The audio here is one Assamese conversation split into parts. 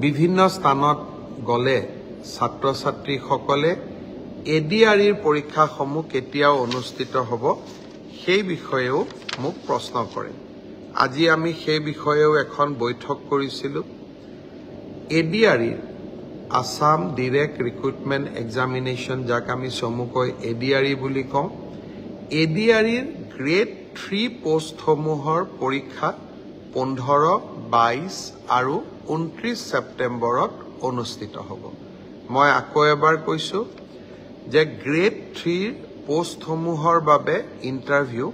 বিভিন্ন স্থানত গলে ছাত্ৰ ছাত্ৰীসকলে এডিআৰইৰ পৰীক্ষাসমূহ কেতিয়াও অনুষ্ঠিত হ'ব সেই বিষয়েও মোক প্ৰশ্ন কৰে। আজি আমি সেই বিষয়েও এখন বৈঠক কৰিছিলোঁ। এডিআৰইৰ আসাম ডাইৰেক্ট ৰিক্ৰুটমেণ্ট এক্সামিনেশ্যন, যাক আমি চমুকৈ এডিআৰই বুলি কওঁ, এডিআৰইৰ গ্ৰেড 3 পোষ্টসমূহৰ পৰীক্ষা 15, 22 আৰু 29 ছেপ্টেম্বৰত অনুষ্ঠিত হ'ব। মই আকৌ এবাৰ কৈছোঁ যে গ্ৰেড 3 পোষ্টসমূহৰ বাবে ইণ্টাৰভিউ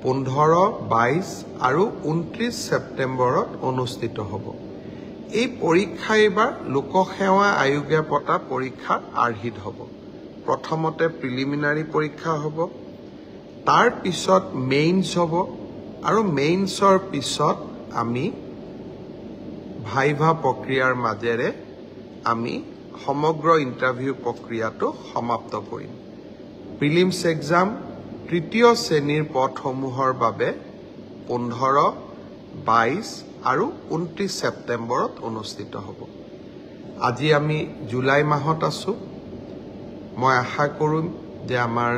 15, 22 আৰু 29 ছেপ্টেম্বৰত অনুষ্ঠিত হ'ব। এই পৰীক্ষা এইবাৰ লোকসেৱা আয়োগে পতা পৰীক্ষাৰ আৰ্হিত হ'ব। প্ৰথমতে প্ৰিলিমিনাৰী পৰীক্ষা হ'ব, তাৰ পিছত মেইনছ হ'ব, আৰু মেইনছৰ পিছত আমি ভাইভা প্ৰক্ৰিয়াৰ মাজেৰে আমি সমগ্ৰ ইণ্টাৰভিউ প্ৰক্ৰিয়াটো সমাপ্ত কৰিম। প্ৰিলিমছ এক্সাম তৃতীয় শ্ৰেণীৰ পদসমূহৰ বাবে 15, 22 আৰু 29 ছেপ্টেম্বৰত অনুষ্ঠিত হ'ব। আজি আমি জুলাই মাহত আছোঁ। মই আশা কৰিম যে আমাৰ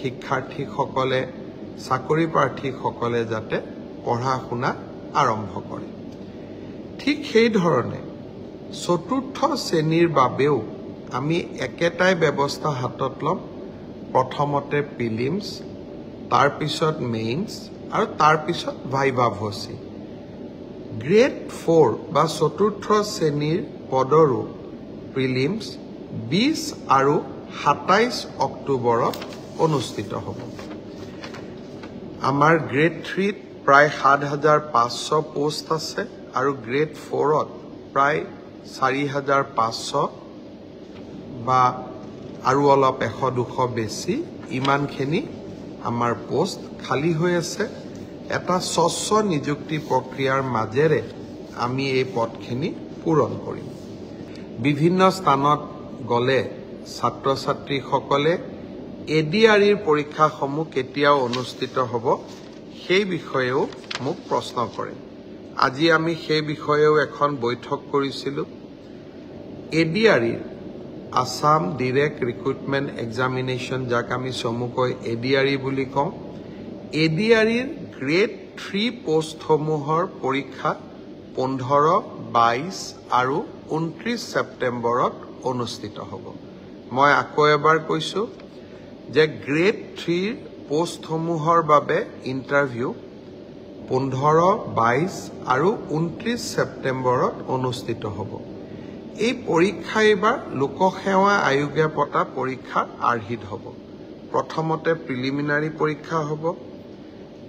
শিক্ষাৰ্থীসকলে, চাকৰি প্ৰাৰ্থীসকলে যাতে পঢ়া শুনা আৰম্ভ কৰে। ঠিক সেইধৰণে চতুৰ্থ শ্ৰেণীৰ বাবেও আমি একেটাই ব্যৱস্থা হাতত ল'ম। প্ৰথমতে প্ৰিলিমছ, তাৰপিছত মেইনছ আৰু তাৰপিছত ভাইভা ভচি। গ্ৰেড 4 বা চতুৰ্থ শ্ৰেণীৰ পদৰো প্ৰিলিমছ 20 আৰু 27 অক্টোবৰত অনুষ্ঠিত হ'ব। আমাৰ গ্ৰেড 3ত প্ৰায় 7,500 পোষ্ট আছে আৰু গ্ৰেড 4ত প্ৰায় 4,500 বা আৰু অলপ 100-200 বেছি, ইমানখিনি আমাৰ পোষ্ট খালী হৈ আছে। এটা স্বচ্ছ নিযুক্তি প্ৰক্ৰিয়াৰ মাজেৰে আমি এই পদখিনি পূৰণ কৰিম। বিভিন্ন স্থানত গলে ছাত্ৰ ছাত্ৰীসকলে এডিআৰইৰ পৰীক্ষাসমূহ কেতিয়াও অনুষ্ঠিত হ'ব সেই বিষয়েও মোক প্ৰশ্ন কৰে। আজি আমি সেই বিষয়েও এখন বৈঠক কৰিছিলোঁ। এডিআৰইৰ আসাম ডাইৰেক্ট ৰিক্ৰুটমেণ্ট এক্সামিনেশ্যন, যাক আমি চমুকৈ এডিআৰই বুলি কওঁ, এডিআৰইৰ গ্ৰেড 3 পোষ্টসমূহৰ পৰীক্ষা 15, 22 আৰু 29 ছেপ্টেম্বৰত অনুষ্ঠিত হ'ব। মই আকৌ এবাৰ কৈছোঁ যে গ্ৰেড 3 পোষ্টসমূহৰ বাবে ইণ্টাৰভিউ 15, 22 আৰু 29 ছেপ্টেম্বৰত অনুষ্ঠিত হ'ব। এই পৰীক্ষা এইবাৰ লোকসেৱা আয়োগে পতা পৰীক্ষাৰ আৰ্হিত হ'ব। প্ৰথমতে প্ৰিলিমিনাৰী পৰীক্ষা হ'ব,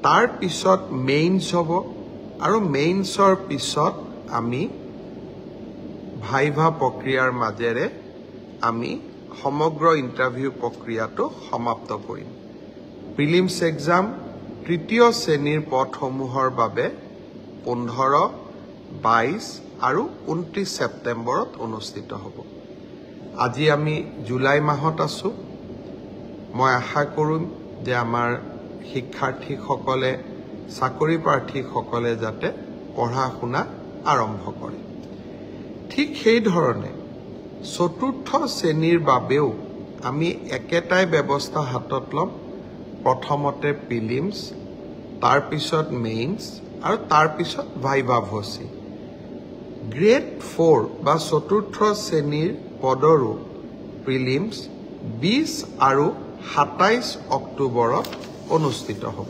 তাৰ পিছত মেইনছ হ'ব, আৰু মেইনছৰ পিছত আমি ভাইভা প্ৰক্ৰিয়াৰ মাজেৰে আমি সমগ্ৰ ইণ্টাৰভিউ প্ৰক্ৰিয়াটো সমাপ্ত কৰিম। প্ৰিলিমছ এক্সাম তৃতীয় শ্ৰেণীৰ পদসমূহৰ বাবে 15, 22 আৰু 29 ছেপ্টেম্বৰত অনুষ্ঠিত হ'ব। আজি আমি জুলাই মাহত আছোঁ। মই আশা কৰিম যে আমাৰ শিক্ষাৰ্থীসকলে, চাকৰি প্ৰাৰ্থীসকলে যাতে পঢ়া শুনা আৰম্ভ কৰে। ঠিক সেইধৰণে চতুৰ্থ শ্ৰেণীৰ বাবেও আমি একেটাই ব্যৱস্থা হাতত ল'ম। প্ৰথমতে প্ৰিলিমছ, তাৰপিছত মেইনছ আৰু তাৰপিছত ভাইভা ভচি। গ্ৰেড 4 বা চতুৰ্থ শ্ৰেণীৰ পদৰো প্ৰিলিমছ 20 আৰু 27 অক্টোবৰত অনুষ্ঠিত হ'ব।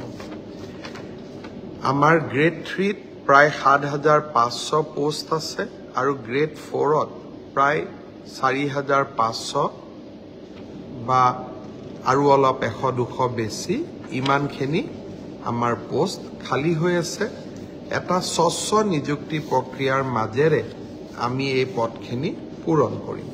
আমাৰ গ্ৰেড 3ত প্ৰায় 7,500 পোষ্ট আছে আৰু গ্ৰেড 4ত প্ৰায় 4,500 বা আৰু অলপ 100-200 বেছি, ইমানখিনি আমাৰ পোষ্ট খালী হৈ আছে। এটা স্বচ্ছ নিযুক্তি প্ৰক্ৰিয়াৰ মাজেৰে আমি এই পদখিনি পূৰণ কৰিম।